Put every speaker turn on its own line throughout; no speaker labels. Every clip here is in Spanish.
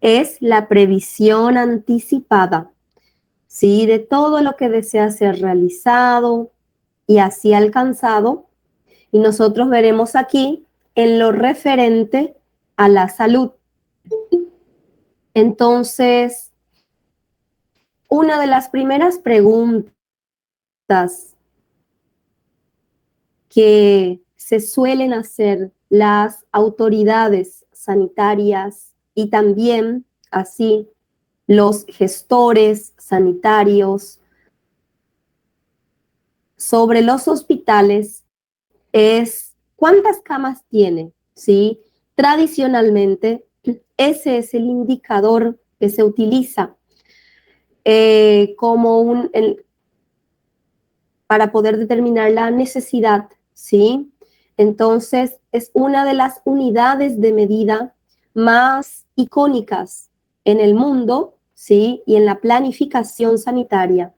es la previsión anticipada, ¿sí? De todo lo que desea ser realizado y así alcanzado. Y nosotros veremos aquí en lo referente a la salud. Entonces, una de las primeras preguntas que se suelen hacer las autoridades sanitarias y también así los gestores sanitarios sobre los hospitales es ¿cuántas camas tiene? ¿Sí? Tradicionalmente, ese es el indicador que se utiliza para poder determinar la necesidad, ¿sí? Entonces, es una de las unidades de medida más icónicas en el mundo, ¿sí? Y en la planificación sanitaria.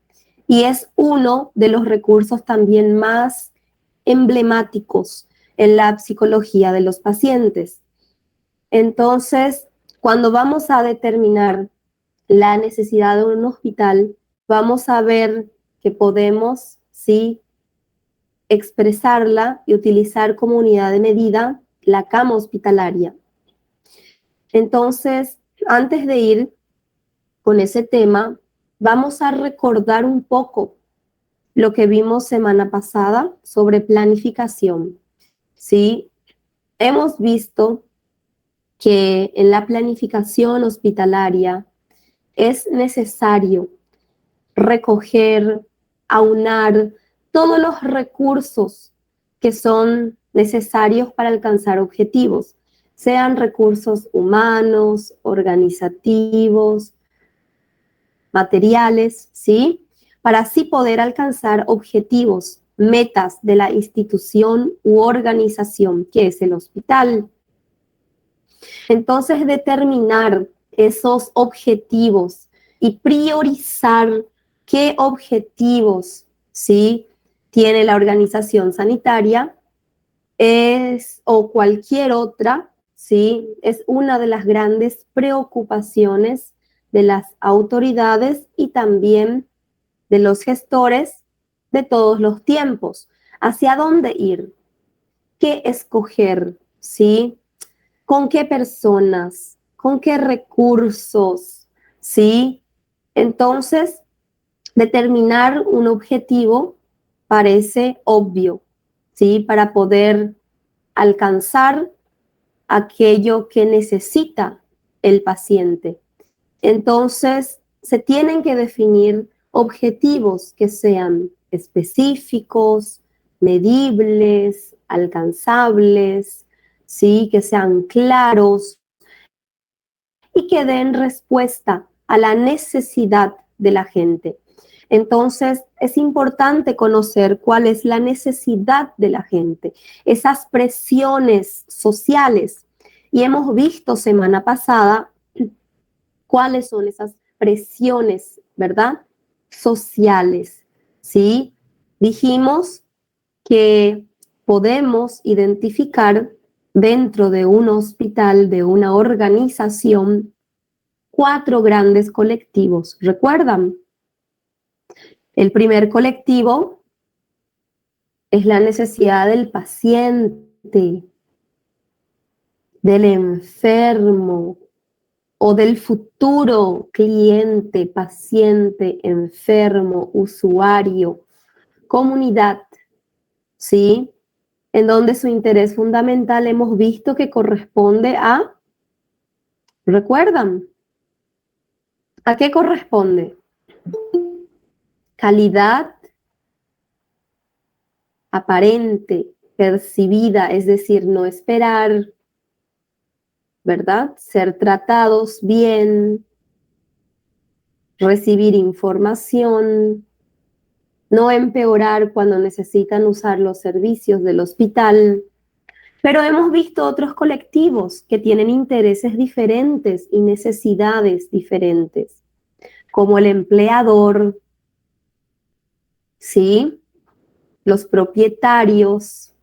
Y es uno de los recursos también más emblemáticos en la psicología de los pacientes. Entonces, cuando vamos a determinar la necesidad de un hospital, vamos a ver que podemos, sí, expresarla y utilizar como unidad de medida la cama hospitalaria. Entonces, antes de ir con ese tema, vamos a recordar un poco lo que vimos semana pasada sobre planificación. Sí, hemos visto que en la planificación hospitalaria es necesario recoger, aunar todos los recursos que son necesarios para alcanzar objetivos, sean recursos humanos, organizativos, materiales, ¿sí? Para así poder alcanzar objetivos, metas de la institución u organización que es el hospital. Entonces, determinar esos objetivos y priorizar qué objetivos, ¿sí?, tiene la organización sanitaria o cualquier otra, ¿sí?, es una de las grandes preocupaciones de las autoridades y también de los gestores de todos los tiempos. ¿Hacia dónde ir? ¿Qué escoger? ¿Sí? ¿Con qué personas? ¿Con qué recursos? ¿Sí? Entonces, determinar un objetivo parece obvio, ¿sí? Para poder alcanzar aquello que necesita el paciente. Entonces, se tienen que definir objetivos que sean específicos, medibles, alcanzables, ¿sí? Que sean claros y que den respuesta a la necesidad de la gente. Entonces, es importante conocer cuál es la necesidad de la gente, esas presiones sociales. Y hemos visto semana pasada cuáles son esas presiones, ¿verdad? Sociales, ¿sí? Dijimos que podemos identificar dentro de un hospital, de una organización, 4 grandes colectivos. ¿Recuerdan? El primer colectivo es la necesidad del paciente, del enfermo o del futuro cliente, paciente, enfermo, usuario, comunidad, ¿sí? En donde su interés fundamental hemos visto que corresponde a, ¿recuerdan? ¿A qué corresponde? Calidad aparente, percibida, es decir, no esperar, ¿verdad? Ser tratados bien, recibir información, no empeorar cuando necesitan usar los servicios del hospital. Pero hemos visto otros colectivos que tienen intereses diferentes y necesidades diferentes, como el empleador, ¿sí? Los propietarios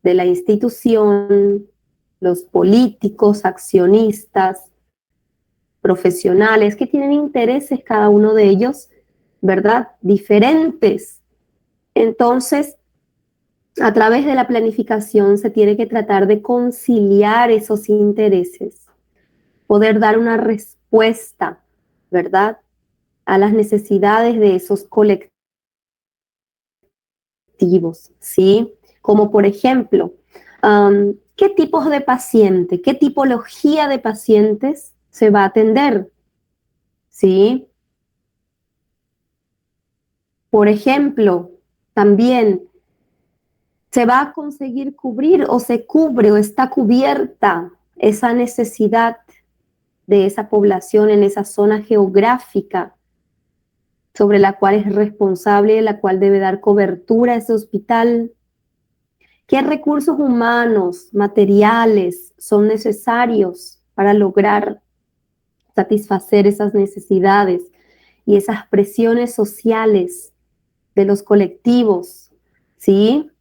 de la institución, los políticos, accionistas, profesionales que tienen intereses cada uno de ellos, ¿verdad? Diferentes. Entonces, a través de la planificación se tiene que tratar de conciliar esos intereses, poder dar una respuesta, ¿verdad?, a las necesidades de esos colectivos, ¿sí? Como por ejemplo, ¿qué tipos de paciente, qué tipología de pacientes se va a atender? ¿Sí? Por ejemplo, también se va a conseguir cubrir o se cubre o está cubierta esa necesidad de esa población en esa zona geográfica sobre la cual es responsable, la cual debe dar cobertura a ese hospital. ¿Qué recursos humanos, materiales son necesarios para lograr satisfacer esas necesidades y esas presiones sociales de los colectivos? ¿Sí?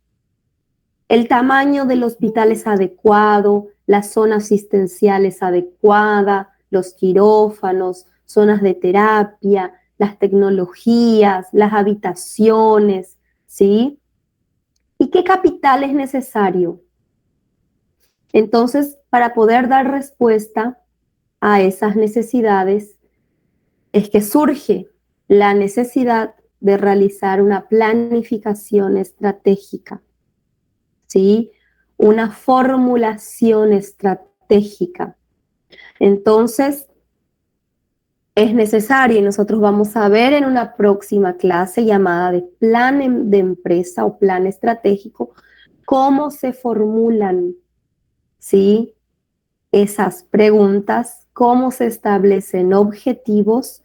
El tamaño del hospital es adecuado, la zona asistencial es adecuada, los quirófanos, zonas de terapia, las tecnologías, las habitaciones, ¿sí? ¿Y qué capital es necesario? Entonces, para poder dar respuesta a esas necesidades, es que surge la necesidad de realizar una planificación estratégica, ¿sí? Una formulación estratégica. Entonces, es necesario, y nosotros vamos a ver en una próxima clase llamada de plan de empresa o plan estratégico, cómo se formulan, ¿sí?, esas preguntas, cómo se establecen objetivos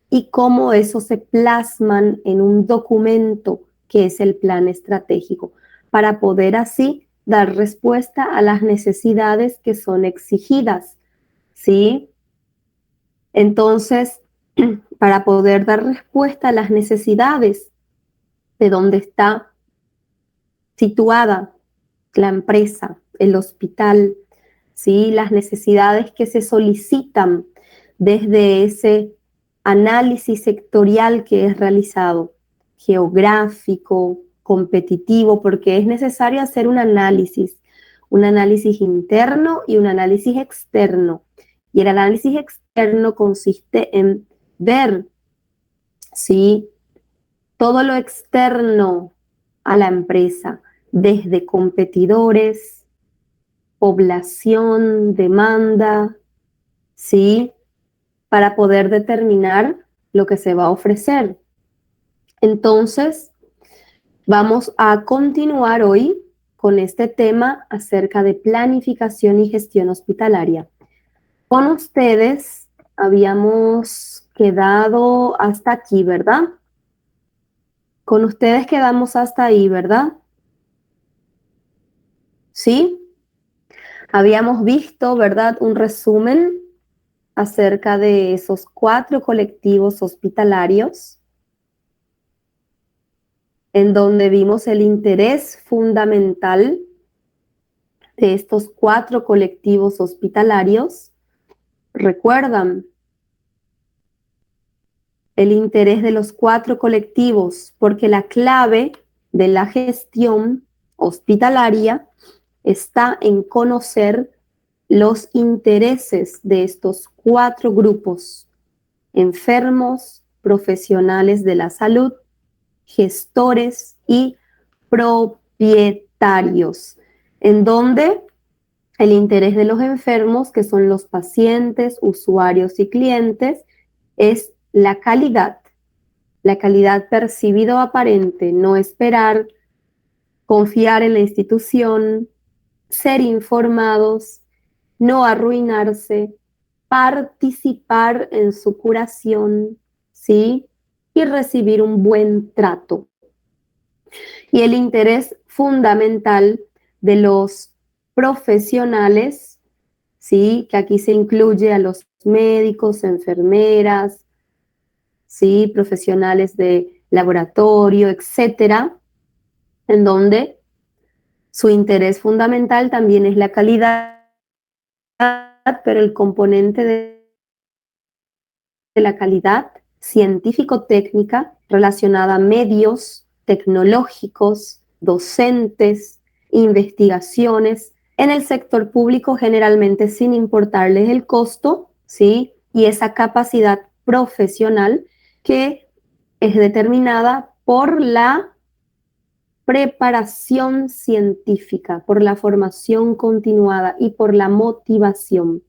y cómo eso se plasman en un documento que es el plan estratégico, para poder así dar respuesta a las necesidades que son exigidas, ¿sí? Entonces, para poder dar respuesta a las necesidades de donde está situada la empresa, el hospital, ¿sí?, las necesidades que se solicitan desde ese análisis sectorial que es realizado, geográfico, competitivo, porque es necesario hacer un análisis interno y un análisis externo. Y el análisis externo consiste en ver si todo lo externo a la empresa, desde competidores, población, demanda, ¿sí?, para poder determinar lo que se va a ofrecer. Entonces, vamos a continuar hoy con este tema acerca de planificación y gestión hospitalaria. Con ustedes habíamos quedado hasta aquí, ¿verdad? Con ustedes quedamos hasta ahí, ¿verdad? ¿Sí? Habíamos visto, ¿verdad?, un resumen acerca de esos 4 colectivos hospitalarios, en donde vimos el interés fundamental de estos 4 colectivos hospitalarios. ¿Recuerdan? El interés de los 4 colectivos, porque la clave de la gestión hospitalaria está en conocer los intereses de estos 4 grupos: enfermos, profesionales de la salud, gestores y propietarios, en donde el interés de los enfermos, que son los pacientes, usuarios y clientes, es la calidad percibida o aparente, no esperar, confiar en la institución, ser informados, no arruinarse, participar en su curación, ¿sí?, y recibir un buen trato. Y el interés fundamental de los profesionales, ¿sí?, que aquí se incluye a los médicos, enfermeras, ¿sí?, profesionales de laboratorio, etcétera, en donde su interés fundamental también es la calidad, pero el componente de la calidad científico-técnica relacionada a medios tecnológicos, docentes, investigaciones en el sector público, generalmente sin importarles el costo, ¿sí? Y esa capacidad profesional que es determinada por la preparación científica, por la formación continuada y por la motivación.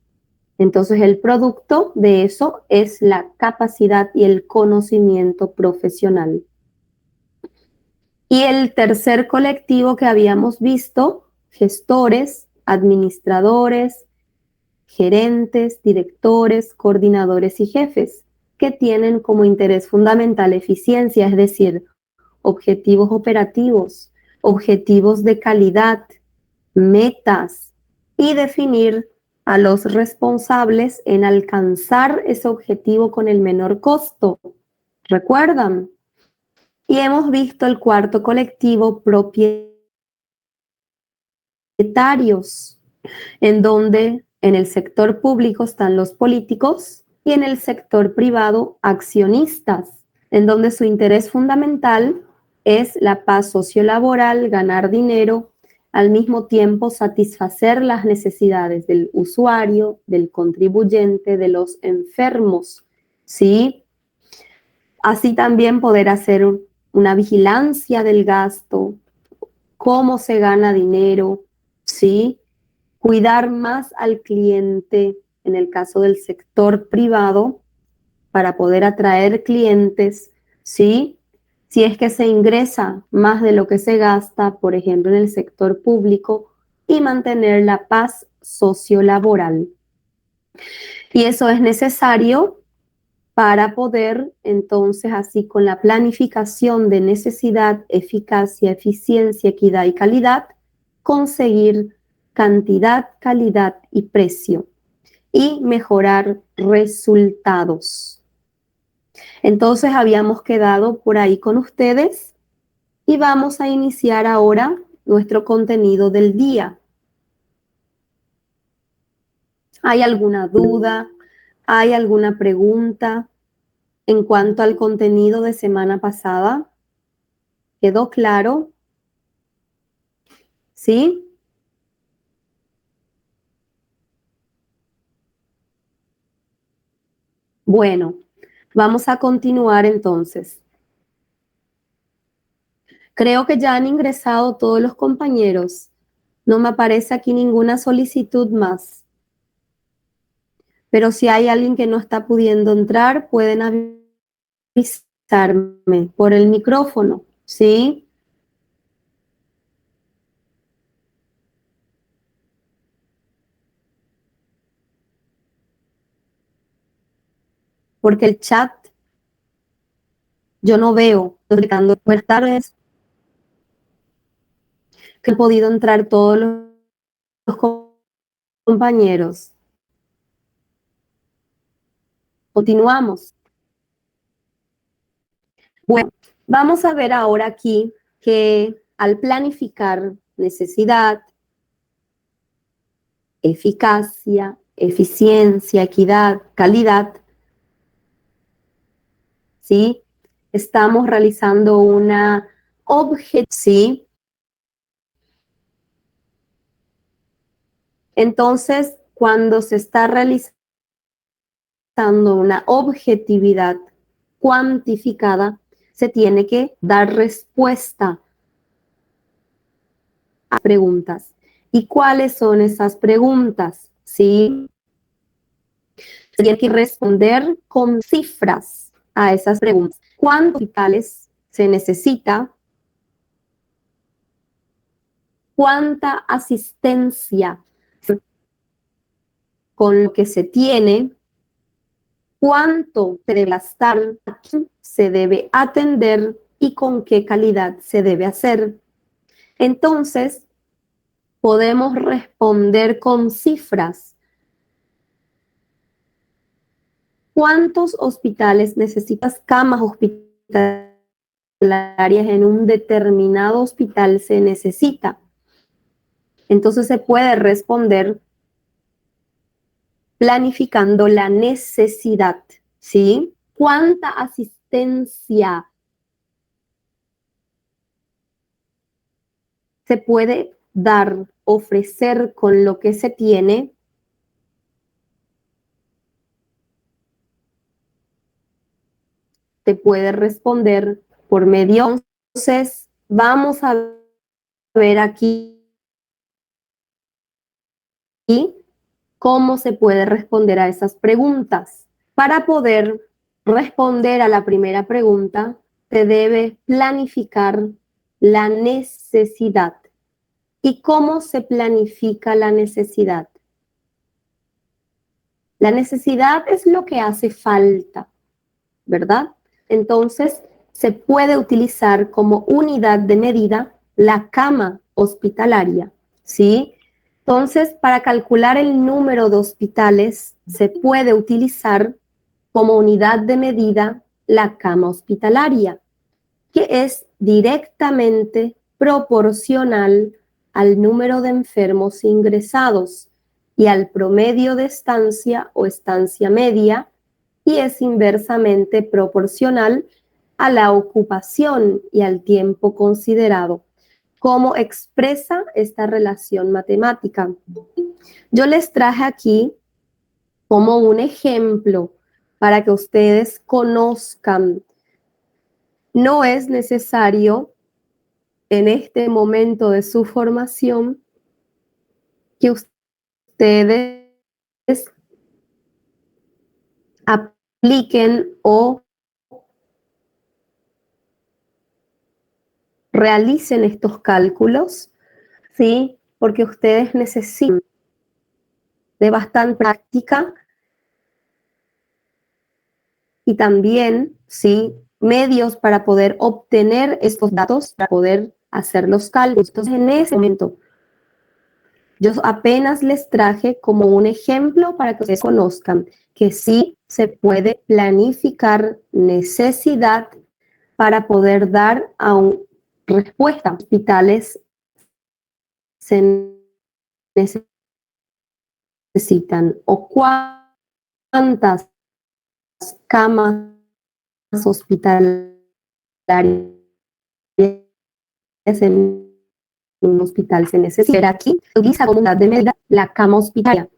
Entonces, el producto de eso es la capacidad y el conocimiento profesional. Y el tercer colectivo que habíamos visto, gestores, administradores, gerentes, directores, coordinadores y jefes, que tienen como interés fundamental eficiencia, es decir, objetivos operativos, objetivos de calidad, metas y definir a los responsables en alcanzar ese objetivo con el menor costo. ¿Recuerdan? Y hemos visto el cuarto colectivo, propietarios, en donde en el sector público están los políticos y en el sector privado accionistas, en donde su interés fundamental es la paz sociolaboral, ganar dinero, al mismo tiempo satisfacer las necesidades del usuario, del contribuyente, de los enfermos, ¿sí? Así también poder hacer una vigilancia del gasto, cómo se gana dinero, ¿sí? Cuidar más al cliente en el caso del sector privado para poder atraer clientes, ¿sí? Si es que se ingresa más de lo que se gasta, por ejemplo, en el sector público, y mantener la paz sociolaboral. Y eso es necesario para poder, entonces, así con la planificación de necesidad, eficacia, eficiencia, equidad y calidad, conseguir cantidad, calidad y precio y mejorar resultados. Entonces habíamos quedado por ahí con ustedes y vamos a iniciar ahora nuestro contenido del día. ¿Hay alguna duda? ¿Hay alguna pregunta en cuanto al contenido de semana pasada? ¿Quedó claro? ¿Sí? Bueno, vamos a continuar entonces. Creo que ya han ingresado todos los compañeros. No me aparece aquí ninguna solicitud más. Pero si hay alguien que no está pudiendo entrar, pueden avisarme por el micrófono, ¿sí? Porque el chat yo no veo. Buenas tardes. Que han podido entrar todos los compañeros. Continuamos. Bueno, vamos a ver ahora aquí que al planificar necesidad, eficacia, eficiencia, equidad, calidad, ¿sí? Estamos realizando una objetivación, ¿sí? Entonces, cuando se está realizando una objetividad cuantificada, se tiene que dar respuesta a preguntas. ¿Y cuáles son esas preguntas? ¿Sí? Se tiene que responder con cifras a esas preguntas. ¿Cuántos hospitales se necesita? ¿Cuánta asistencia con lo que se tiene? ¿Cuánto se debe gastar? ¿A quién se debe atender? ¿Y con qué calidad se debe hacer? Entonces, podemos responder con cifras. ¿Cuántos hospitales necesitas? Camas hospitalarias en un determinado hospital se necesita. Entonces se puede responder planificando la necesidad. ¿sí? ¿Cuánta asistencia se puede dar, ofrecer con lo que se tiene? Te puede responder por medio. Entonces, vamos a ver aquí cómo se puede responder a esas preguntas. Para poder responder a la primera pregunta, te debe planificar la necesidad. ¿Y cómo se planifica la necesidad? La necesidad es lo que hace falta, ¿verdad? Entonces, se puede utilizar como unidad de medida la cama hospitalaria, ¿sí? Entonces, para calcular el número de hospitales, se puede utilizar como unidad de medida la cama hospitalaria, que es directamente proporcional al número de enfermos ingresados y al promedio de estancia o estancia media, y es inversamente proporcional a la ocupación y al tiempo considerado. ¿Cómo expresa esta relación matemática? Yo les traje aquí como un ejemplo para que ustedes conozcan. No es necesario en este momento de su formación que ustedes apliquen o realicen estos cálculos, ¿sí? Porque ustedes necesitan de bastante práctica y también, ¿sí? Medios para poder obtener estos datos, para poder hacer los cálculos. Entonces, en ese momento, yo apenas les traje como un ejemplo para que ustedes conozcan que sí se puede planificar necesidad para poder dar a un respuesta. Hospitales se necesitan o cuántas camas hospitalarias en un hospital se necesita. Aquí se utiliza como unidad de medida la cama hospitalaria,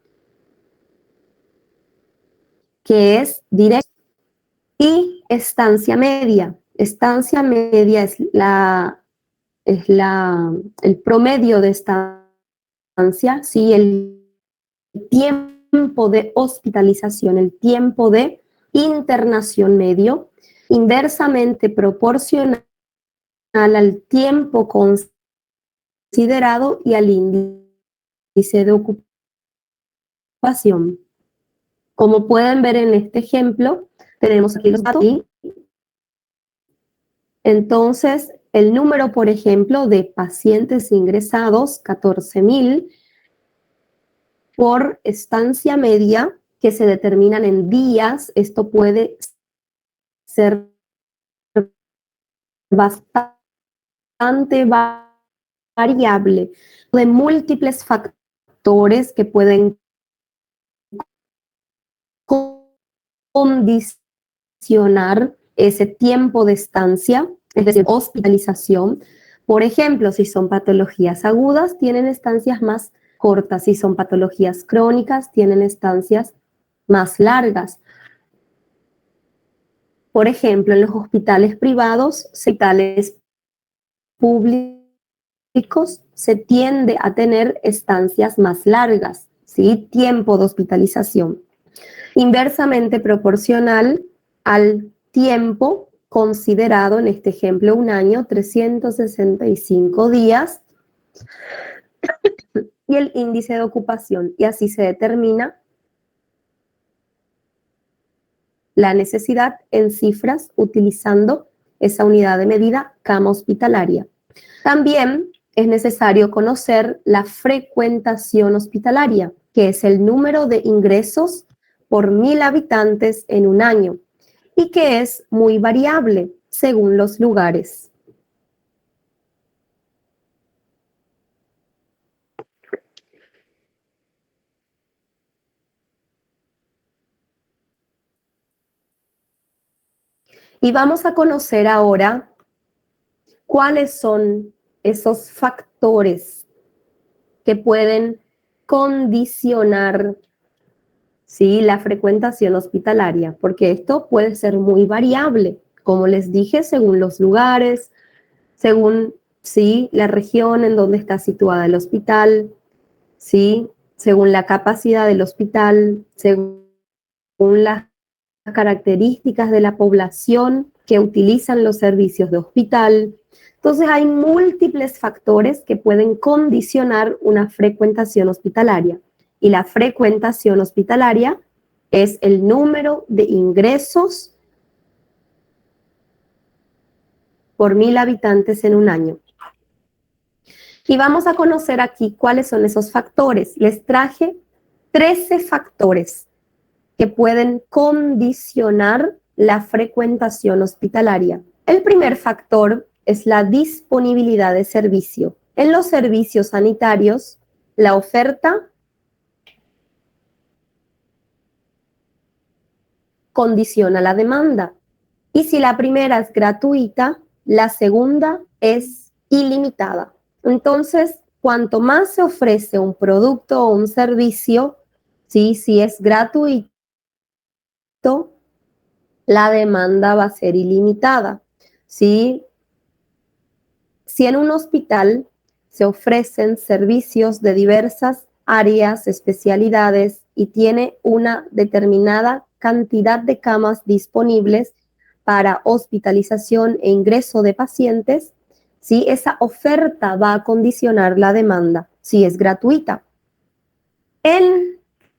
que es directa, y estancia media. Estancia media el promedio de estancia, ¿sí? El tiempo de hospitalización, el tiempo de internación medio, inversamente proporcional al tiempo considerado y al índice de ocupación. Como pueden ver en este ejemplo, tenemos aquí los datos y entonces el número, por ejemplo, de pacientes ingresados, 14,000 por estancia media, que se determinan en días. Esto puede ser bastante variable, de múltiples factores que pueden condicionar ese tiempo de estancia, es decir, hospitalización. Por ejemplo, si son patologías agudas, tienen estancias más cortas. Si son patologías crónicas, tienen estancias más largas. Por ejemplo, en los hospitales privados, hospitales públicos, se tiende a tener estancias más largas, ¿sí? Tiempo de hospitalización. Inversamente proporcional al tiempo considerado, en este ejemplo, un año, 365 días, y el índice de ocupación. Y así se determina la necesidad en cifras utilizando esa unidad de medida cama hospitalaria. También es necesario conocer la frecuentación hospitalaria, que es el número de ingresos por 1,000 habitantes en un año y que es muy variable según los lugares. Y vamos a conocer ahora cuáles son esos factores que pueden condicionar, ¿sí?, la frecuentación hospitalaria, porque esto puede ser muy variable, como les dije, según los lugares, según, ¿sí?, la región en donde está situada el hospital, ¿sí?, según la capacidad del hospital, según las características de la población que utilizan los servicios de hospital. Entonces hay múltiples factores que pueden condicionar una frecuentación hospitalaria. Y la frecuentación hospitalaria es el número de ingresos por 1000 habitantes en un año. Y vamos a conocer aquí cuáles son esos factores. Les traje 13 factores que pueden condicionar la frecuentación hospitalaria. El primer factor es la disponibilidad de servicio. En los servicios sanitarios, la oferta condiciona la demanda. Y si la primera es gratuita, la segunda es ilimitada. Entonces, cuanto más se ofrece un producto o un servicio, ¿sí?, si es gratuito, la demanda va a ser ilimitada, ¿sí? Si en un hospital se ofrecen servicios de diversas áreas, especialidades y tiene una determinada cantidad de camas disponibles para hospitalización e ingreso de pacientes, ¿sí?, esa oferta va a condicionar la demanda, si es gratuita.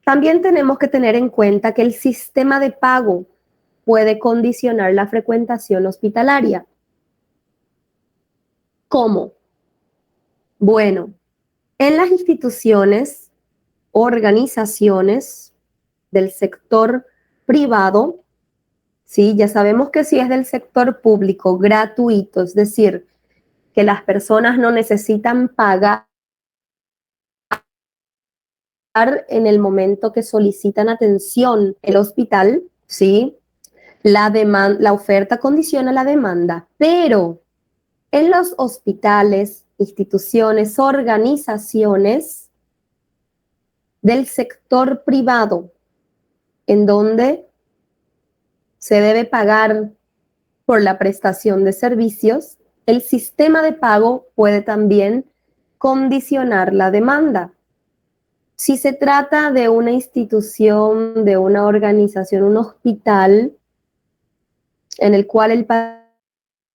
También tenemos que tener en cuenta que el sistema de pago puede condicionar la frecuentación hospitalaria. ¿Cómo? Bueno, en las instituciones, organizaciones del sector privado, sí, ya sabemos que si es del sector público, gratuito, es decir, que las personas no necesitan pagar en el momento que solicitan atención en el hospital, sí, la oferta condiciona la demanda, pero en los hospitales, instituciones, organizaciones del sector privado, en donde se debe pagar por la prestación de servicios, el sistema de pago puede también condicionar la demanda. Si se trata de una institución, de una organización, un hospital, en el cual el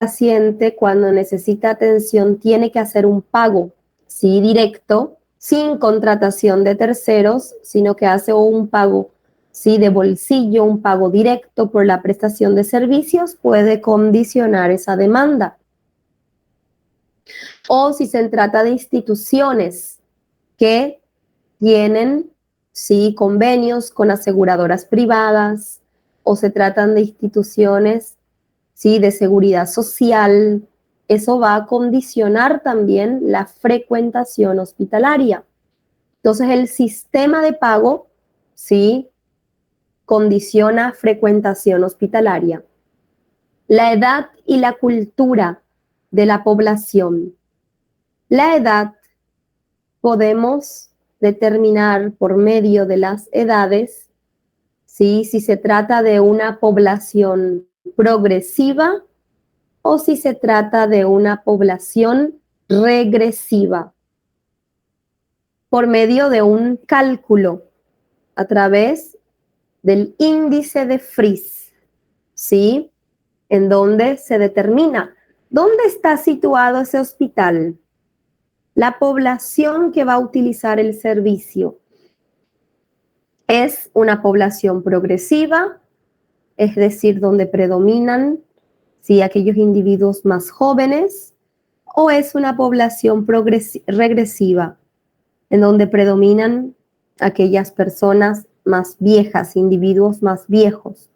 paciente, cuando necesita atención, tiene que hacer un pago, sí, directo, sin contratación de terceros, sino que hace un pago, sí, de bolsillo, un pago directo por la prestación de servicios, puede condicionar esa demanda. O si se trata de instituciones que tienen, sí, convenios con aseguradoras privadas, o se tratan de instituciones, sí, de seguridad social, eso va a condicionar también la frecuentación hospitalaria. Entonces, el sistema de pago, sí, condiciona frecuentación hospitalaria. La edad y la cultura de la población. La edad podemos determinar por medio de las edades, ¿sí?, si se trata de una población progresiva o si se trata de una población regresiva, por medio de un cálculo a través del índice de Fries, ¿sí?, en donde se determina dónde está situado ese hospital, la población que va a utilizar el servicio. Es una población progresiva, es decir, donde predominan, ¿sí?, aquellos individuos más jóvenes, o es una población regresiva, en donde predominan aquellas personas más viejas, individuos más viejos.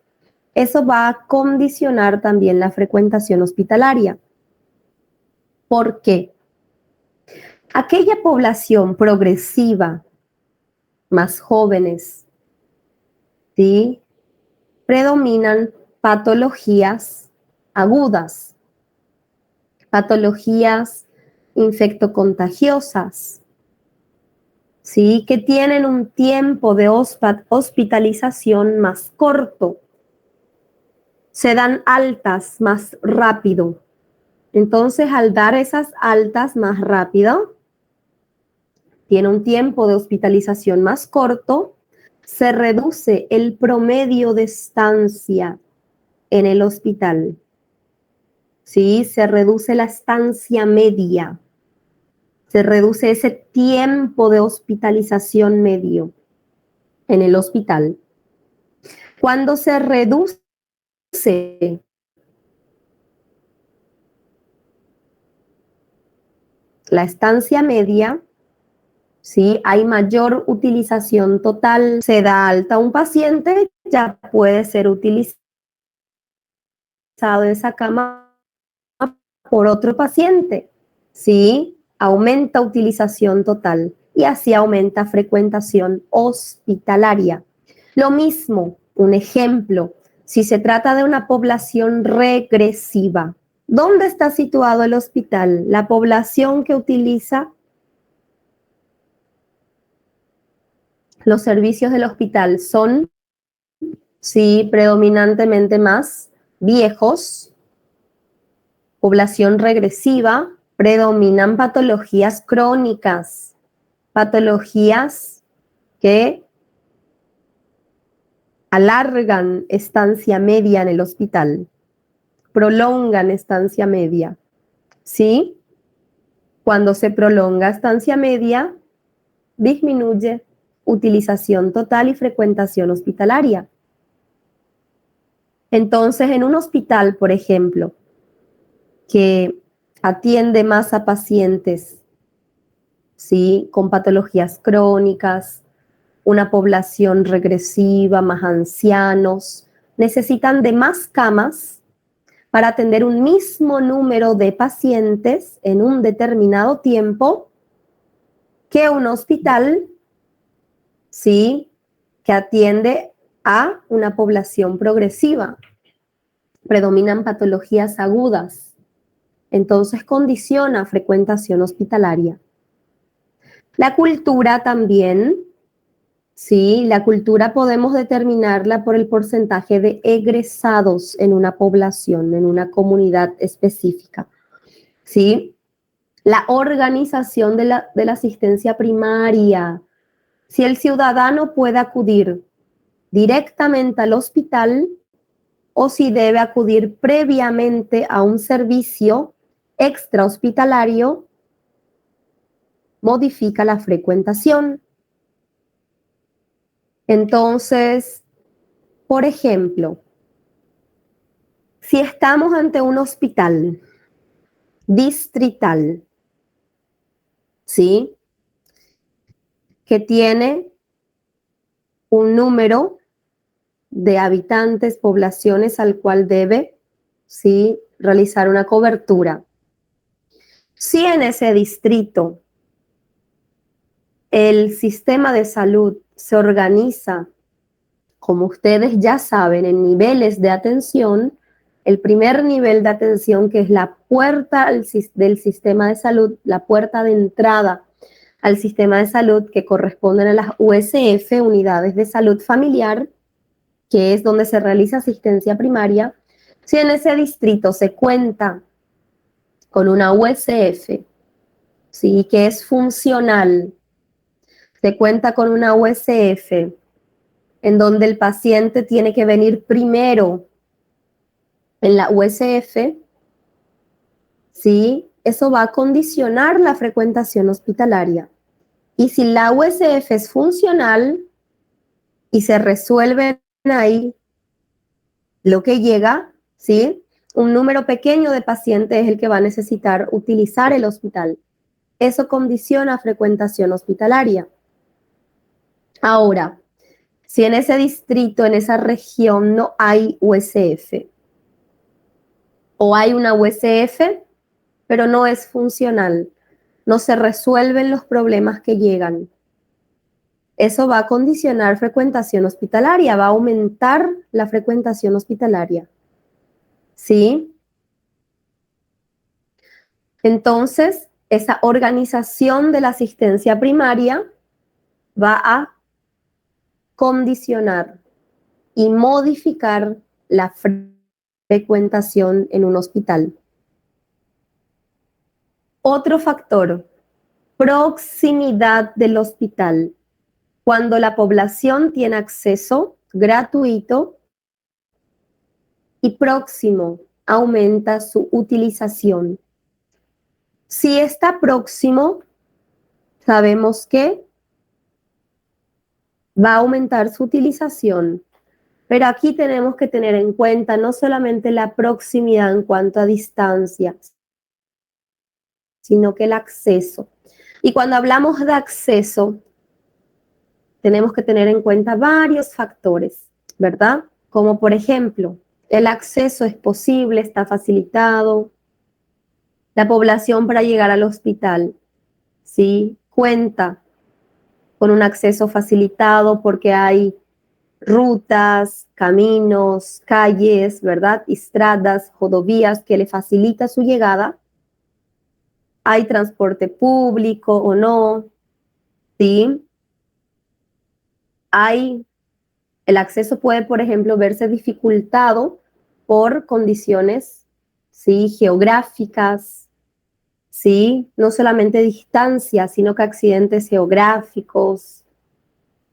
Eso va a condicionar también la frecuentación hospitalaria. ¿Por qué? Aquella población progresiva, más jóvenes, ¿sí?, predominan patologías agudas, patologías infectocontagiosas, ¿sí? Que tienen un tiempo de hospitalización más corto, se dan altas más rápido. Entonces, al dar esas altas más rápido, tiene un tiempo de hospitalización más corto, se reduce el promedio de estancia en el hospital. ¿Sí? Se reduce la estancia media, se reduce ese tiempo de hospitalización medio en el hospital. Cuando se reduce la estancia media, ¿sí? Hay mayor utilización total, se da alta a un paciente, ya puede ser utilizado esa cama por otro paciente, ¿sí? Aumenta utilización total y así aumenta frecuentación hospitalaria. Lo mismo, un ejemplo, si se trata de una población regresiva, ¿dónde está situado el hospital? La población que utiliza los servicios del hospital son, sí, predominantemente más viejos, población regresiva, predominan patologías crónicas, patologías que alargan estancia media en el hospital, prolongan estancia media, ¿sí? Cuando se prolonga estancia media, disminuye utilización total y frecuentación hospitalaria. Entonces, en un hospital, por ejemplo, que atiende más a pacientes, ¿sí? Con patologías crónicas, una población regresiva, más ancianos, necesitan de más camas para atender un mismo número de pacientes en un determinado tiempo que un hospital, ¿sí? Que atiende a una población progresiva. Predominan patologías agudas, entonces condiciona frecuentación hospitalaria. La cultura también, sí, la cultura podemos determinarla por el porcentaje de egresados en una población, en una comunidad específica, ¿sí? La organización de la asistencia primaria, si el ciudadano puede acudir directamente al hospital o si debe acudir previamente a un servicio extrahospitalario, modifica la frecuentación. Entonces, por ejemplo, si estamos ante un hospital distrital, ¿sí? Que tiene un número de habitantes, poblaciones al cual debe, ¿sí? Realizar una cobertura. Si en ese distrito el sistema de salud se organiza, como ustedes ya saben, en niveles de atención, el primer nivel de atención, que es la puerta del sistema de salud, la puerta de entrada al sistema de salud, que corresponden a las USF, unidades de salud familiar, que es donde se realiza asistencia primaria. Si en ese distrito se cuenta con una USF, ¿sí? Que es funcional, se cuenta con una USF en donde el paciente tiene que venir primero en la USF, ¿sí? Eso va a condicionar la frecuentación hospitalaria. Y si la USF es funcional y se resuelve ahí lo que llega, ¿sí? Un número pequeño de pacientes es el que va a necesitar utilizar el hospital. Eso condiciona frecuentación hospitalaria. Ahora, si en ese distrito, en esa región no hay USF, o hay una USF, pero no es funcional, no se resuelven los problemas que llegan, eso va a condicionar frecuentación hospitalaria, va a aumentar la frecuentación hospitalaria, ¿sí? Entonces, esa organización de la asistencia primaria va a condicionar y modificar la frecuentación en un hospital. Otro factor, proximidad del hospital. Cuando la población tiene acceso gratuito y próximo, aumenta su utilización. Si está próximo, sabemos que va a aumentar su utilización, pero aquí tenemos que tener en cuenta no solamente la proximidad en cuanto a distancia, sino que el acceso. Y cuando hablamos de acceso, tenemos que tener en cuenta varios factores, ¿verdad? Como por ejemplo, el acceso es posible, está facilitado, la población para llegar al hospital, ¿sí? Cuenta con un acceso facilitado porque hay rutas, caminos, calles, ¿verdad? Estradas, rodovías que le facilita su llegada. Hay transporte público o no, ¿sí? El acceso puede, por ejemplo, verse dificultado por condiciones, ¿sí? Geográficas, ¿sí? No solamente distancia, sino que accidentes geográficos.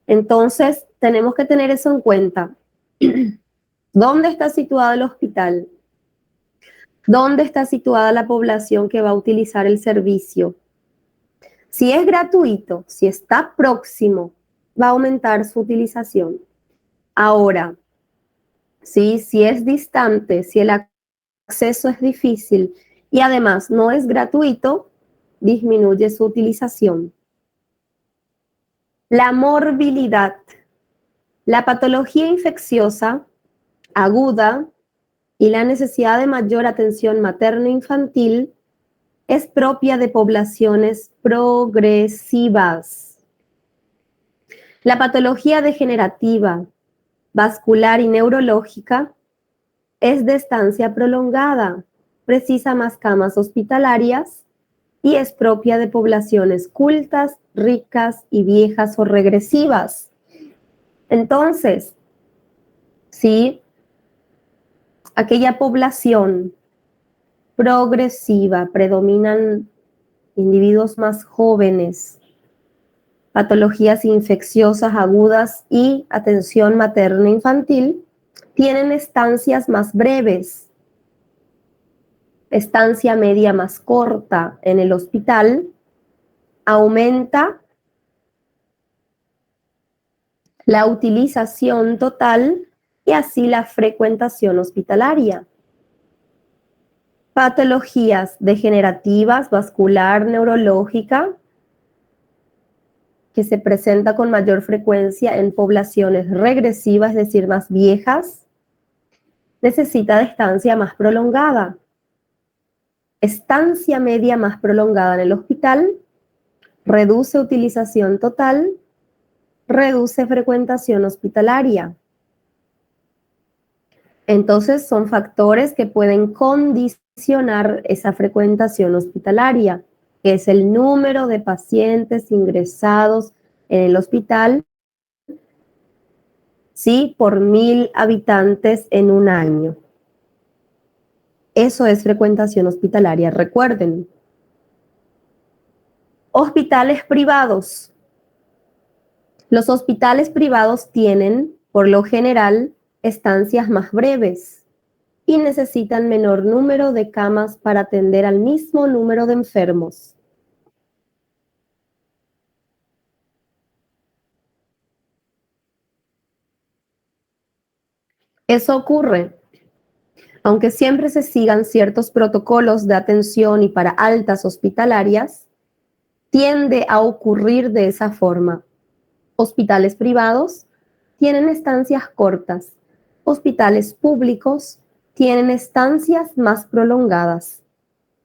Entonces, tenemos que tener eso en cuenta. ¿Dónde está situado el hospital? ¿Dónde está situada la población que va a utilizar el servicio? Si es gratuito, si está próximo, va a aumentar su utilización. Ahora, ¿sí? Si es distante, si el acceso es difícil y además no es gratuito, disminuye su utilización. La morbilidad. La patología infecciosa aguda y la necesidad de mayor atención materno-infantil es propia de poblaciones progresivas. La patología degenerativa, vascular y neurológica es de estancia prolongada, precisa más camas hospitalarias y es propia de poblaciones cultas, ricas y viejas o regresivas. Entonces, sí, aquella población progresiva, predominan individuos más jóvenes, patologías infecciosas agudas y atención materna infantil, tienen estancias más breves, estancia media más corta en el hospital, aumenta la utilización total y así la frecuentación hospitalaria. Patologías degenerativas, vascular, neurológica, que se presenta con mayor frecuencia en poblaciones regresivas, es decir, más viejas, necesita de estancia más prolongada. Estancia media más prolongada en el hospital, reduce utilización total, reduce frecuentación hospitalaria. Entonces son factores que pueden condicionar esa frecuentación hospitalaria, que es el número de pacientes ingresados en el hospital, ¿sí? Por 1000 habitantes en un año. Eso es frecuentación hospitalaria, recuerden. Hospitales privados. Los hospitales privados tienen, por lo general, estancias más breves y necesitan menor número de camas para atender al mismo número de enfermos. Eso ocurre, aunque siempre se sigan ciertos protocolos de atención y para altas hospitalarias, tiende a ocurrir de esa forma. Hospitales privados tienen estancias cortas, hospitales públicos tienen estancias más prolongadas.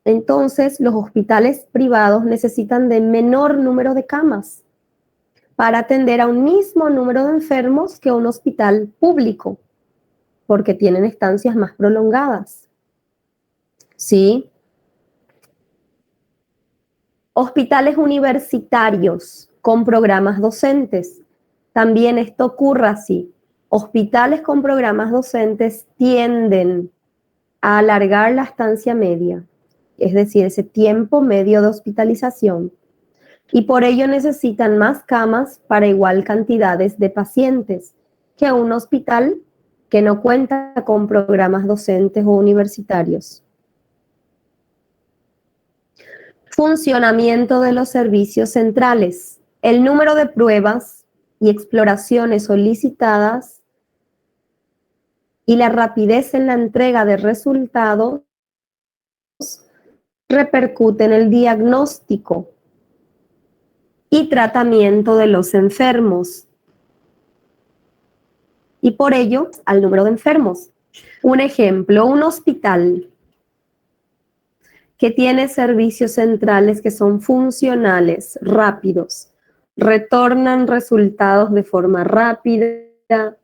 Entonces, los hospitales privados necesitan de menor número de camas para atender a un mismo número de enfermos que un hospital público, porque tienen estancias más prolongadas. ¿Sí? Hospitales universitarios con programas docentes. También esto ocurre así. Hospitales con programas docentes tienden a alargar la estancia media, es decir, ese tiempo medio de hospitalización, y por ello necesitan más camas para igual cantidades de pacientes que un hospital que no cuenta con programas docentes o universitarios. Funcionamiento de los servicios centrales. El número de pruebas y exploraciones solicitadas y la rapidez en la entrega de resultados repercute en el diagnóstico y tratamiento de los enfermos y por ello al número de enfermos. Un ejemplo, un hospital que tiene servicios centrales que son funcionales, rápidos, retornan resultados de forma rápida.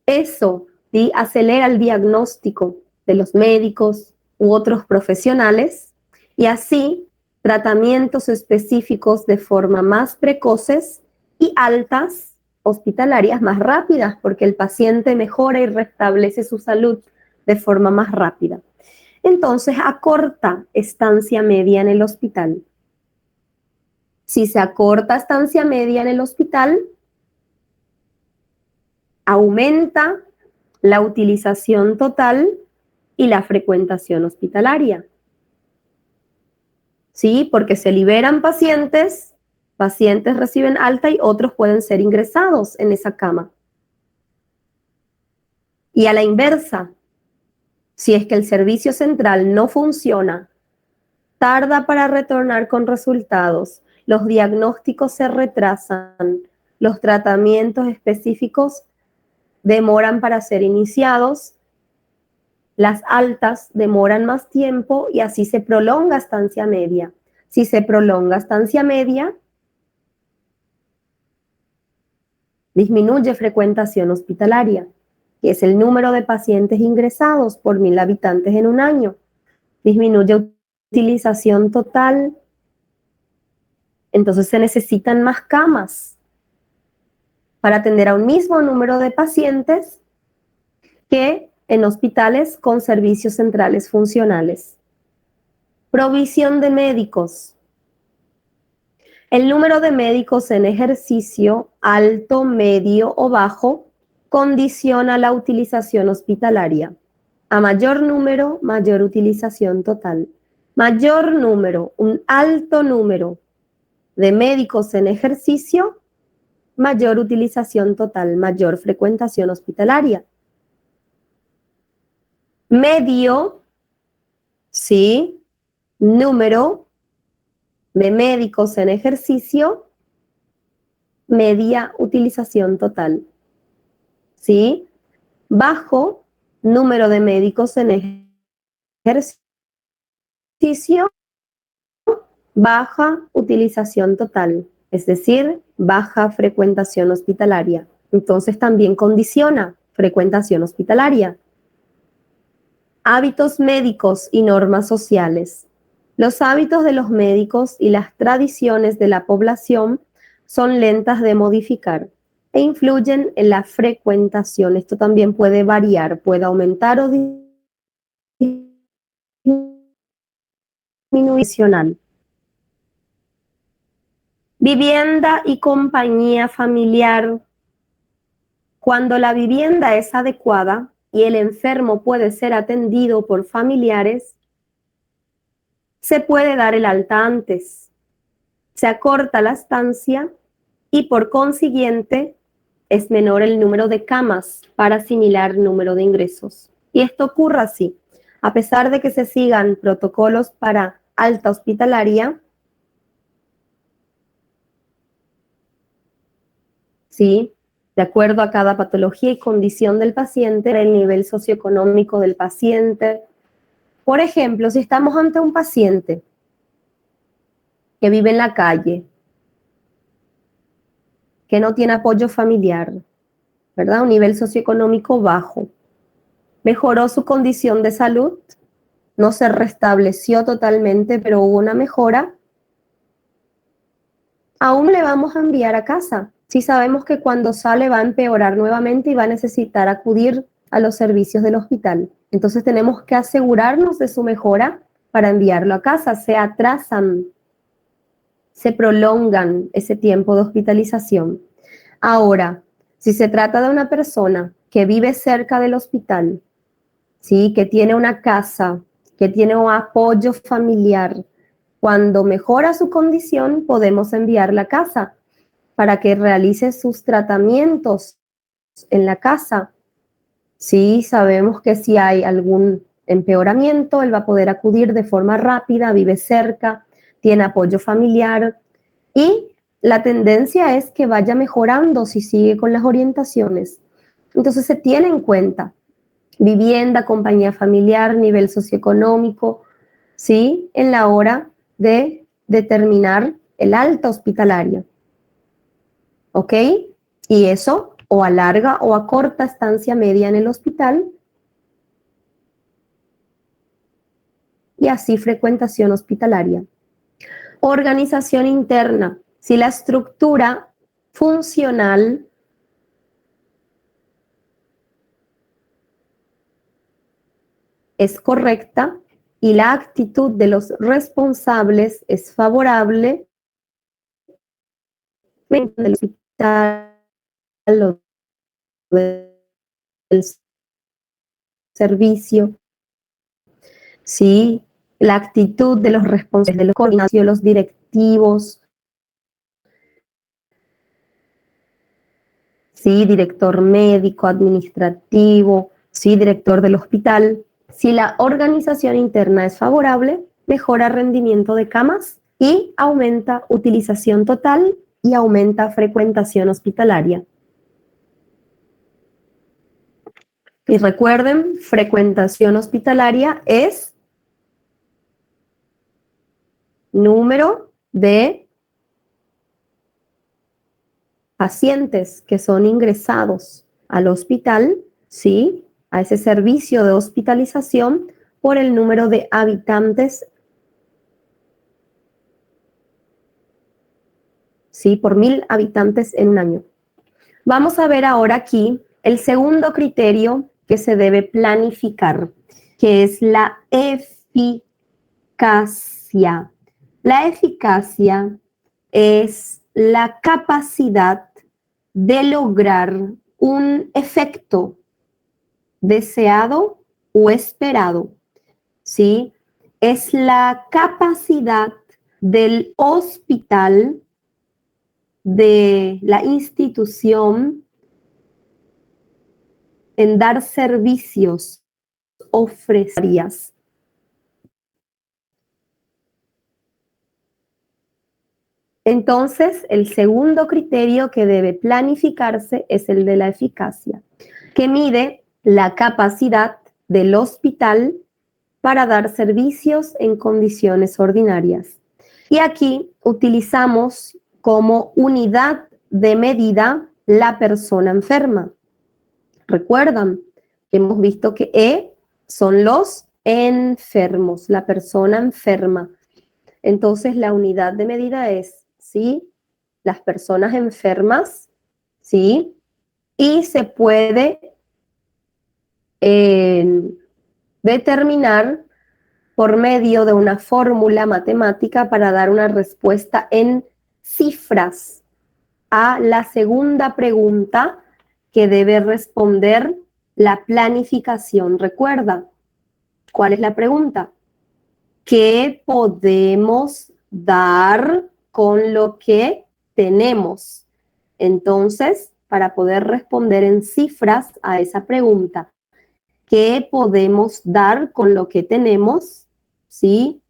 Eso ¿sí? Acelera el diagnóstico de los médicos u otros profesionales y así tratamientos específicos de forma más precoces y altas hospitalarias más rápidas, porque el paciente mejora y restablece su salud de forma más rápida. Entonces, acorta estancia media en el hospital. Si se acorta estancia media en el hospital, aumenta la utilización total y la frecuentación hospitalaria. ¿Sí? Porque se liberan pacientes, pacientes reciben alta y otros pueden ser ingresados en esa cama. Y a la inversa, si es que el servicio central no funciona, tarda para retornar con resultados, los diagnósticos se retrasan, los tratamientos específicos demoran para ser iniciados, las altas demoran más tiempo y así se prolonga estancia media. Si se prolonga estancia media, disminuye frecuentación hospitalaria, que es el número de pacientes ingresados por 1000 habitantes en un año. Disminuye utilización total. Entonces se necesitan más camas para atender a un mismo número de pacientes que en hospitales con servicios centrales funcionales. Provisión de médicos. El número de médicos en ejercicio, alto, medio o bajo, condiciona la utilización hospitalaria. A mayor número, mayor utilización total. Mayor número, un alto número de médicos en ejercicio, mayor utilización total, mayor frecuentación hospitalaria. Medio, sí, número de médicos en ejercicio, media utilización total. ¿Sí? Bajo, número de médicos en ejercicio, baja utilización total, es decir, baja frecuentación hospitalaria. Entonces también condiciona frecuentación hospitalaria. Hábitos médicos y normas sociales. Los hábitos de los médicos y las tradiciones de la población son lentas de modificar e influyen en la frecuentación. Esto también puede variar, puede aumentar o disminuir. Vivienda y compañía familiar. Cuando la vivienda es adecuada y el enfermo puede ser atendido por familiares, se puede dar el alta antes. Se acorta la estancia y por consiguiente es menor el número de camas para asimilar número de ingresos. Y esto ocurre así. A pesar de que se sigan protocolos para alta hospitalaria, ¿sí? De acuerdo a cada patología y condición del paciente, el nivel socioeconómico del paciente. Por ejemplo, si estamos ante un paciente que vive en la calle, que no tiene apoyo familiar, ¿verdad? Un nivel socioeconómico bajo. Mejoró su condición de salud, no se restableció totalmente, pero hubo una mejora, aún le vamos a enviar a casa. Si sabemos que cuando sale va a empeorar nuevamente y va a necesitar acudir a los servicios del hospital. Entonces tenemos que asegurarnos de su mejora para enviarlo a casa. Se atrasan, se prolongan ese tiempo de hospitalización. Ahora, si se trata de una persona que vive cerca del hospital, ¿sí? Que tiene una casa, que tiene un apoyo familiar, cuando mejora su condición, podemos enviarla a casa para que realice sus tratamientos en la casa. Sí, sabemos que si hay algún empeoramiento, él va a poder acudir de forma rápida, vive cerca, tiene apoyo familiar y la tendencia es que vaya mejorando si sigue con las orientaciones. Entonces se tiene en cuenta vivienda, compañía familiar, nivel socioeconómico, ¿sí? En la hora de determinar el alta hospitalaria. ¿Ok? Y eso o a larga o a corta estancia media en el hospital. Y así frecuentación hospitalaria. Organización interna. Si la estructura funcional es correcta y la actitud de los responsables es favorable, del hospital o del servicio, ¿sí? La actitud de los responsables, de los coordinadores, los directivos, ¿sí? Director médico, administrativo, ¿sí? Director del hospital. Si la organización interna es favorable, mejora rendimiento de camas y aumenta utilización total y aumenta frecuentación hospitalaria. Y recuerden, frecuentación hospitalaria es número de pacientes que son ingresados al hospital, ¿sí? A ese servicio de hospitalización por el número de habitantes, ¿sí? Por 1000 habitantes en un año. Vamos a ver ahora aquí el segundo criterio que se debe planificar, que es la eficacia. La eficacia es la capacidad de lograr un efecto deseado o esperado, ¿sí? Es la capacidad del hospital, de la institución, en dar servicios ofrecidas. Entonces, el segundo criterio que debe planificarse es el de la eficacia, que mide la capacidad del hospital para dar servicios en condiciones ordinarias. Y aquí utilizamos como unidad de medida la persona enferma. Recuerdan que hemos visto que E son los enfermos, la persona enferma. Entonces, la unidad de medida es, ¿sí? Las personas enfermas, ¿sí? Y se puede determinar por medio de una fórmula matemática para dar una respuesta en cifras a la segunda pregunta que debe responder la planificación. Recuerda, ¿cuál es la pregunta? ¿Qué podemos dar con lo que tenemos? Entonces, para poder responder en cifras a esa pregunta, ¿qué podemos dar con lo que tenemos? ¿Sí?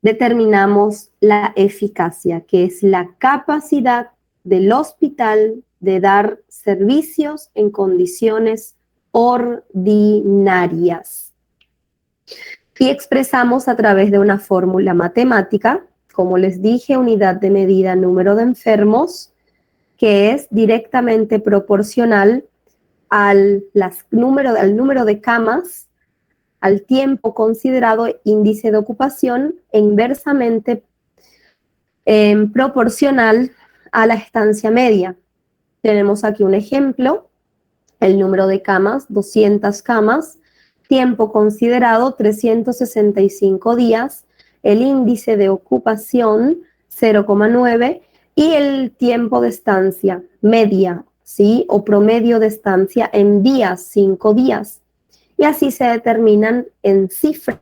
Determinamos la eficacia, que es la capacidad del hospital de dar servicios en condiciones ordinarias. Y expresamos a través de una fórmula matemática, como les dije, unidad de medida número de enfermos, que es directamente proporcional al número de camas al tiempo considerado índice de ocupación e inversamente proporcional a la estancia media. Tenemos aquí un ejemplo, el número de camas, 200 camas, tiempo considerado 365 días, el índice de ocupación 0,9 y el tiempo de estancia media, ¿sí? O promedio de estancia en días, 5 días. Y así se determinan en cifras,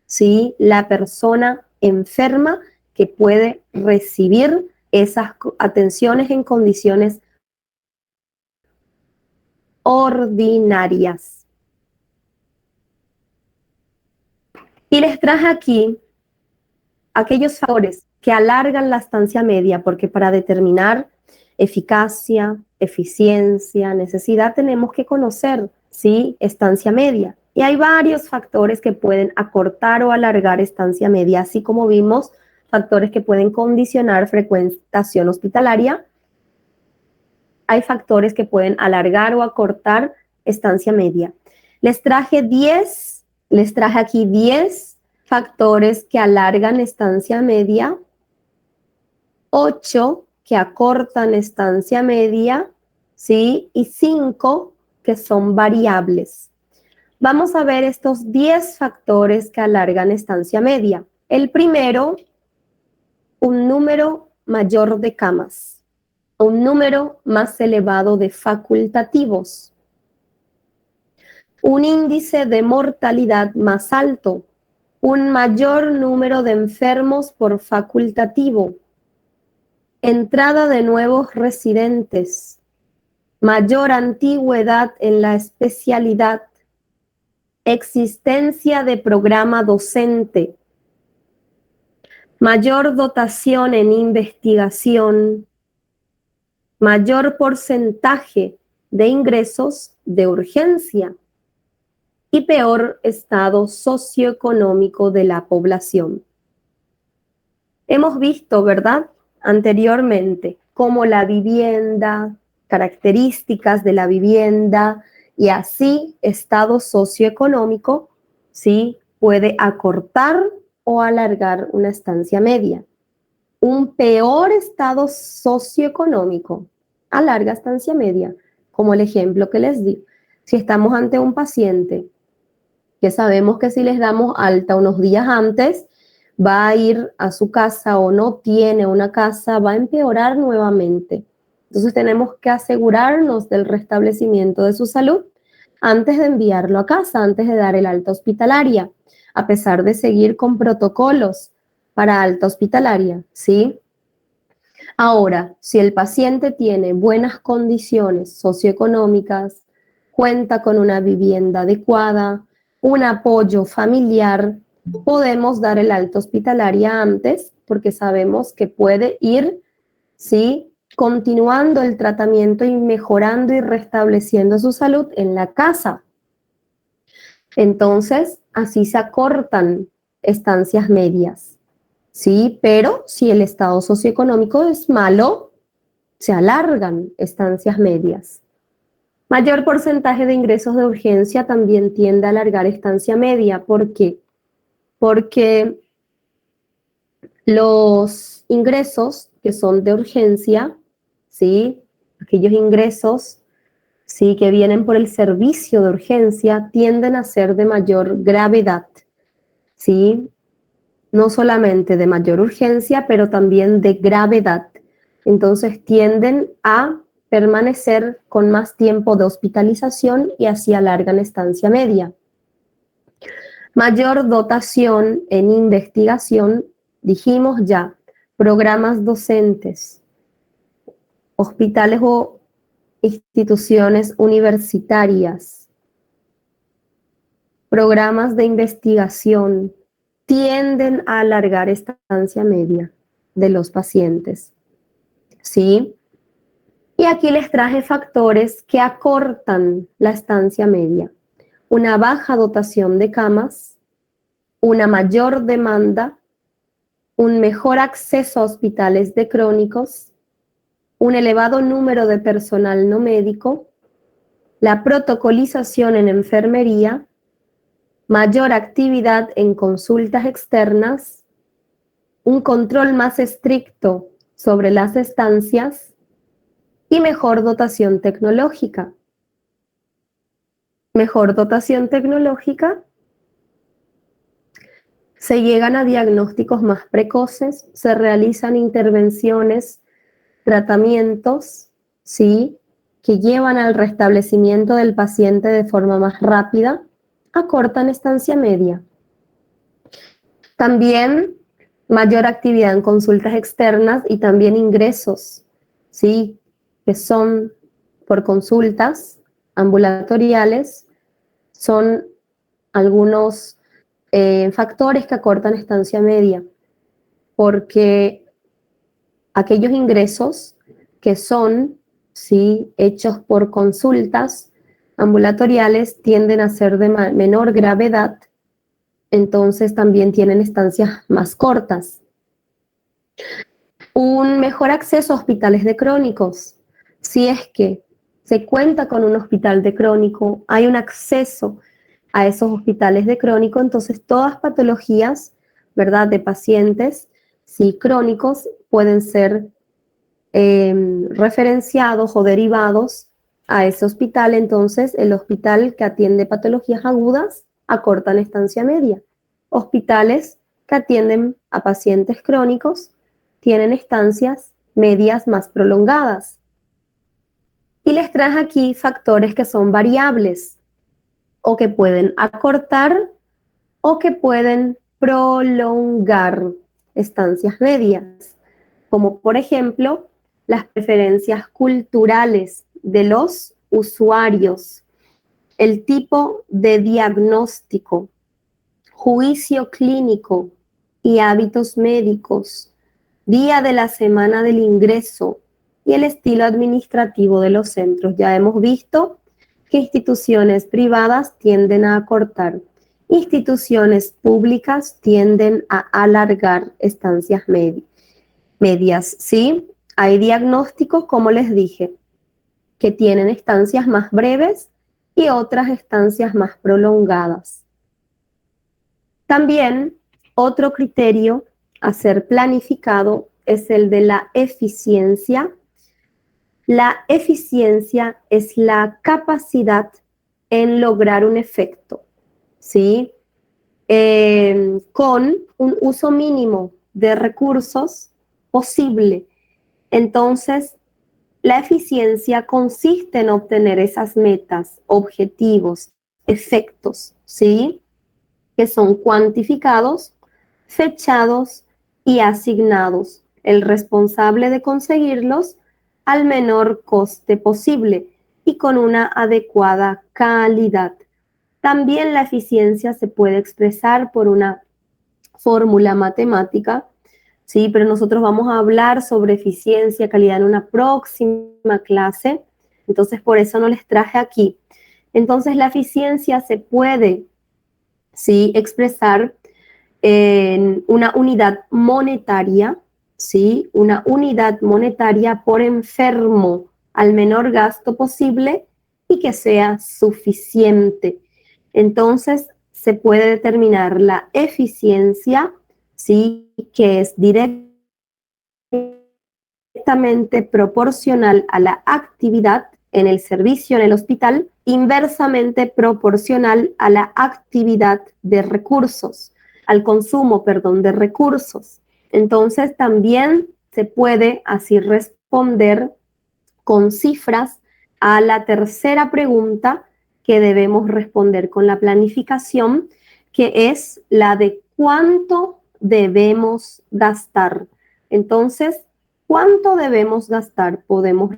¿sí? La persona enferma que puede recibir esas atenciones en condiciones ordinarias. Y les traje aquí aquellos factores que alargan la estancia media, porque para determinar eficacia, eficiencia, necesidad, tenemos que conocer, ¿sí? Estancia media. Y hay varios factores que pueden acortar o alargar estancia media, así como vimos factores que pueden condicionar frecuentación hospitalaria. Hay factores que pueden alargar o acortar estancia media. Les traje aquí 10 factores que alargan estancia media, 8 que acortan estancia media, ¿sí? Y 5 que son variables. Vamos a ver estos 10 factores que alargan estancia media. El primero, un número mayor de camas, un número más elevado de facultativos, un índice de mortalidad más alto, un mayor número de enfermos por facultativo, entrada de nuevos residentes, mayor antigüedad en la especialidad, existencia de programa docente, mayor dotación en investigación, mayor porcentaje de ingresos de urgencia y peor estado socioeconómico de la población. Hemos visto, ¿verdad?, anteriormente cómo la vivienda, características de la vivienda y así estado socioeconómico, ¿sí?, puede acortar o alargar una estancia media. Un peor estado socioeconómico alarga estancia media, como el ejemplo que les di. Si estamos ante un paciente que sabemos que si les damos alta unos días antes, va a ir a su casa o no tiene una casa, va a empeorar nuevamente. Entonces tenemos que asegurarnos del restablecimiento de su salud antes de enviarlo a casa, antes de dar el alta hospitalaria, a pesar de seguir con protocolos para alta hospitalaria, ¿sí? Ahora, si el paciente tiene buenas condiciones socioeconómicas, cuenta con una vivienda adecuada, un apoyo familiar, podemos dar el alta hospitalaria antes porque sabemos que puede ir, ¿sí?, continuando el tratamiento y mejorando y restableciendo su salud en la casa. Entonces, así se acortan estancias medias, ¿sí? Pero si el estado socioeconómico es malo, se alargan estancias medias. Mayor porcentaje de ingresos de urgencia también tiende a alargar estancia media. ¿Por qué? Porque los ingresos que son de urgencia, ¿sí?, aquellos ingresos, ¿sí?, que vienen por el servicio de urgencia, tienden a ser de mayor gravedad, ¿sí? No solamente de mayor urgencia, pero también de gravedad. Entonces tienden a permanecer con más tiempo de hospitalización y así alargan estancia media. Mayor dotación en investigación, dijimos ya, programas docentes, hospitales o instituciones universitarias, programas de investigación, tienden a alargar estancia media de los pacientes, ¿sí? Y aquí les traje factores que acortan la estancia media. Una baja dotación de camas, una mayor demanda, un mejor acceso a hospitales de crónicos, un elevado número de personal no médico, la protocolización en enfermería, mayor actividad en consultas externas, un control más estricto sobre las estancias y mejor dotación tecnológica. Mejor dotación tecnológica, se llegan a diagnósticos más precoces, se realizan intervenciones, tratamientos, ¿sí?, que llevan al restablecimiento del paciente de forma más rápida, acortan estancia media. También mayor actividad en consultas externas y también ingresos, ¿sí?, que son por consultas ambulatoriales, son algunos factores que acortan estancia media, porque aquellos ingresos que son, ¿sí?, hechos por consultas ambulatoriales tienden a ser de menor gravedad, entonces también tienen estancias más cortas. Un mejor acceso a hospitales de crónicos. Si es que se cuenta con un hospital de crónico, hay un acceso a esos hospitales de crónico, entonces todas patologías, ¿verdad?, de pacientes, sí, crónicos, pueden ser referenciados o derivados a ese hospital. Entonces el hospital que atiende patologías agudas acorta la estancia media. Hospitales que atienden a pacientes crónicos tienen estancias medias más prolongadas. Y les traje aquí factores que son variables o que pueden acortar o que pueden prolongar estancias medias, como por ejemplo las preferencias culturales de los usuarios, el tipo de diagnóstico, juicio clínico y hábitos médicos, día de la semana del ingreso y el estilo administrativo de los centros. Ya hemos visto que instituciones privadas tienden a acortar, instituciones públicas tienden a alargar estancias medias, ¿sí? Hay diagnósticos, como les dije, que tienen estancias más breves y otras estancias más prolongadas. También otro criterio a ser planificado es el de la eficiencia. La eficiencia es la capacidad en lograr un efecto, ¿sí? Con un uso mínimo de recursos posible. Entonces, la eficiencia consiste en obtener esas metas, objetivos, efectos, ¿sí?, que son cuantificados, fechados y asignados. El responsable de conseguirlos al menor coste posible y con una adecuada calidad. También la eficiencia se puede expresar por una fórmula matemática, ¿sí? Pero nosotros vamos a hablar sobre eficiencia, calidad en una próxima clase, entonces por eso no les traje aquí. Entonces la eficiencia se puede, ¿sí?, expresar en una unidad monetaria, ¿sí?, una unidad monetaria por enfermo al menor gasto posible y que sea suficiente. Entonces se puede determinar la eficiencia, ¿sí?, que es directamente proporcional a la actividad en el servicio en el hospital, inversamente proporcional a la actividad de recursos, al consumo, perdón, de recursos. Entonces también se puede así responder con cifras a la tercera pregunta que debemos responder con la planificación, que es la de cuánto debemos gastar. Entonces, ¿cuánto debemos gastar? Podemos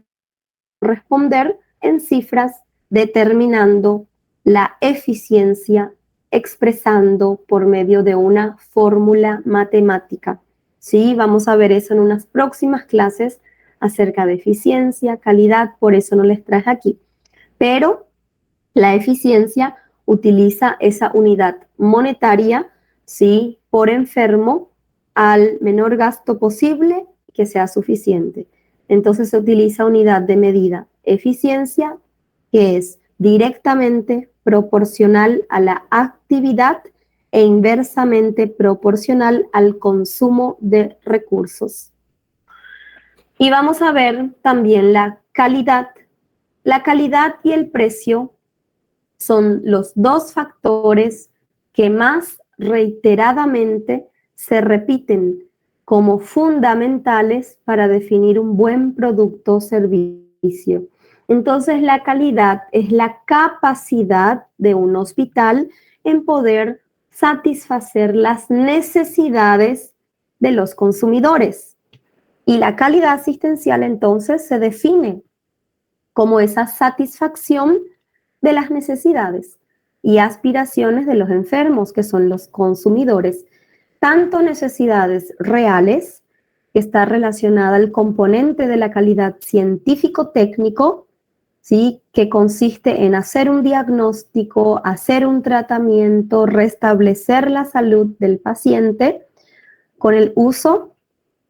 responder en cifras determinando la eficiencia expresando por medio de una fórmula matemática. Sí, vamos a ver eso en unas próximas clases acerca de eficiencia, calidad, por eso no les traje aquí. Pero la eficiencia utiliza esa unidad monetaria, ¿sí?, por enfermo al menor gasto posible que sea suficiente. Entonces se utiliza unidad de medida eficiencia, que es directamente proporcional a la actividad e inversamente proporcional al consumo de recursos. Y vamos a ver también la calidad. La calidad y el precio son los dos factores que más reiteradamente se repiten como fundamentales para definir un buen producto o servicio. Entonces, la calidad es la capacidad de un hospital en poder satisfacer las necesidades de los consumidores. Y la calidad asistencial entonces se define como esa satisfacción de las necesidades y aspiraciones de los enfermos, que son los consumidores, tanto necesidades reales, que está relacionada al componente de la calidad científico-técnico, ¿sí? Que consiste en hacer un diagnóstico, hacer un tratamiento, restablecer la salud del paciente con el uso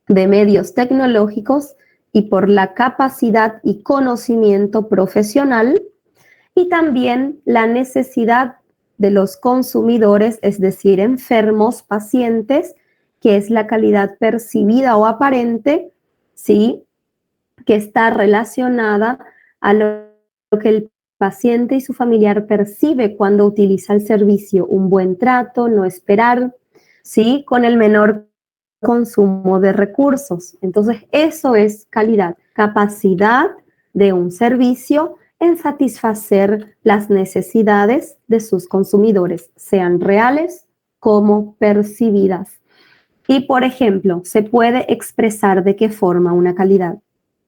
de medios tecnológicos y por la capacidad y conocimiento profesional, y también la necesidad de los consumidores, es decir, enfermos, pacientes, que es la calidad percibida o aparente, ¿sí? Que está relacionada a lo que el paciente y su familiar percibe cuando utiliza el servicio, un buen trato, no esperar, ¿sí? Con el menor consumo de recursos. Entonces, eso es calidad, capacidad de un servicio en satisfacer las necesidades de sus consumidores, sean reales como percibidas. Y, por ejemplo, se puede expresar de qué forma una calidad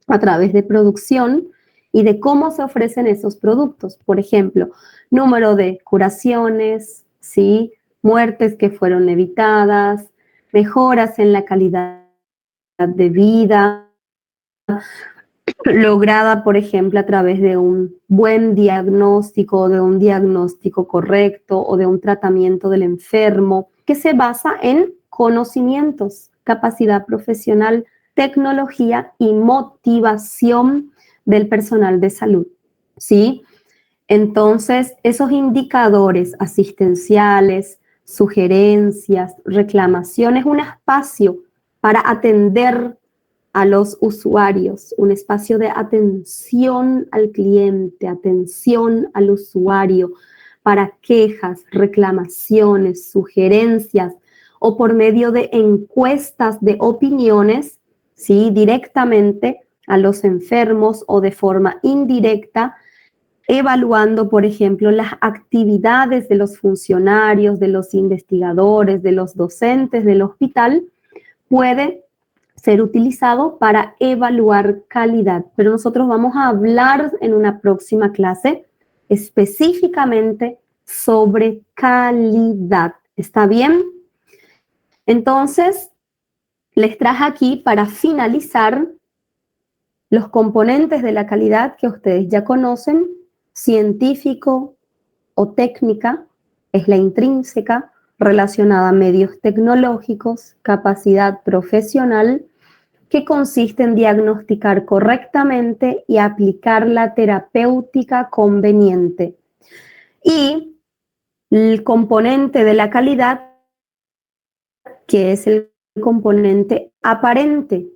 a través de producción y de cómo se ofrecen esos productos. Por ejemplo, número de curaciones, ¿sí? Muertes que fueron evitadas, mejoras en la calidad de vida, lograda, por ejemplo, a través de un buen diagnóstico, de un diagnóstico correcto o de un tratamiento del enfermo, que se basa en conocimientos, capacidad profesional, tecnología y motivación del personal de salud, ¿sí? Entonces, esos indicadores asistenciales, sugerencias, reclamaciones, un espacio para atender a los usuarios, un espacio de atención al cliente, atención al usuario, para quejas, reclamaciones, sugerencias o por medio de encuestas de opiniones, ¿sí? Directamente a los enfermos o de forma indirecta, evaluando, por ejemplo, las actividades de los funcionarios, de los investigadores, de los docentes del hospital, puede ser utilizado para evaluar calidad. Pero nosotros vamos a hablar en una próxima clase específicamente sobre calidad. ¿Está bien? Entonces, les traje aquí para finalizar los componentes de la calidad que ustedes ya conocen: científico o técnica, es la intrínseca, relacionada a medios tecnológicos, capacidad profesional, que consiste en diagnosticar correctamente y aplicar la terapéutica conveniente. Y el componente de la calidad, que es el componente aparente,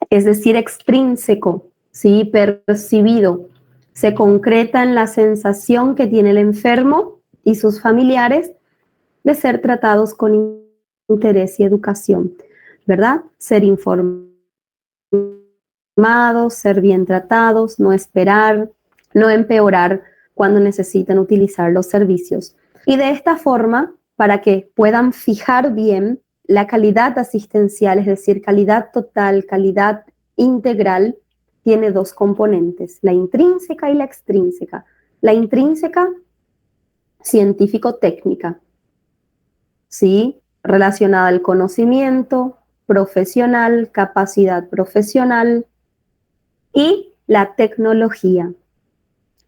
es decir, extrínseco, ¿sí? Percibido, se concreta en la sensación que tiene el enfermo y sus familiares de ser tratados con interés y educación, ¿verdad? Ser informados, ser bien tratados, no esperar, no empeorar cuando necesitan utilizar los servicios. Y de esta forma, para que puedan fijar bien la calidad asistencial, es decir, calidad total, calidad integral, tiene dos componentes, la intrínseca y la extrínseca. La intrínseca, científico-técnica, ¿sí? Relacionada al conocimiento profesional, capacidad profesional, y la tecnología,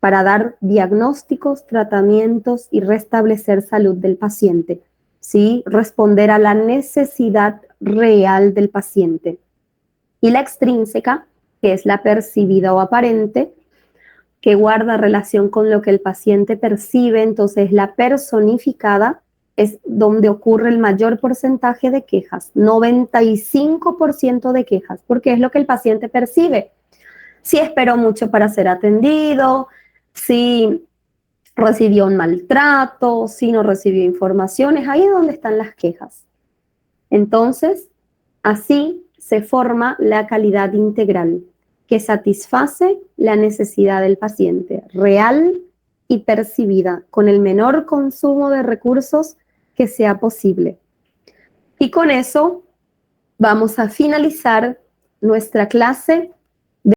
para dar diagnósticos, tratamientos y restablecer salud del paciente, ¿sí? Responder a la necesidad real del paciente. Y la extrínseca, que es la percibida o aparente, que guarda relación con lo que el paciente percibe. Entonces, la personificada es donde ocurre el mayor porcentaje de quejas, 95% de quejas, porque es lo que el paciente percibe. Si esperó mucho para ser atendido, si recibió un maltrato, si no recibió informaciones, ahí es donde están las quejas. Entonces, así se forma la calidad integral, que satisface la necesidad del paciente, real y percibida, con el menor consumo de recursos que sea posible. Y con eso vamos a finalizar nuestra clase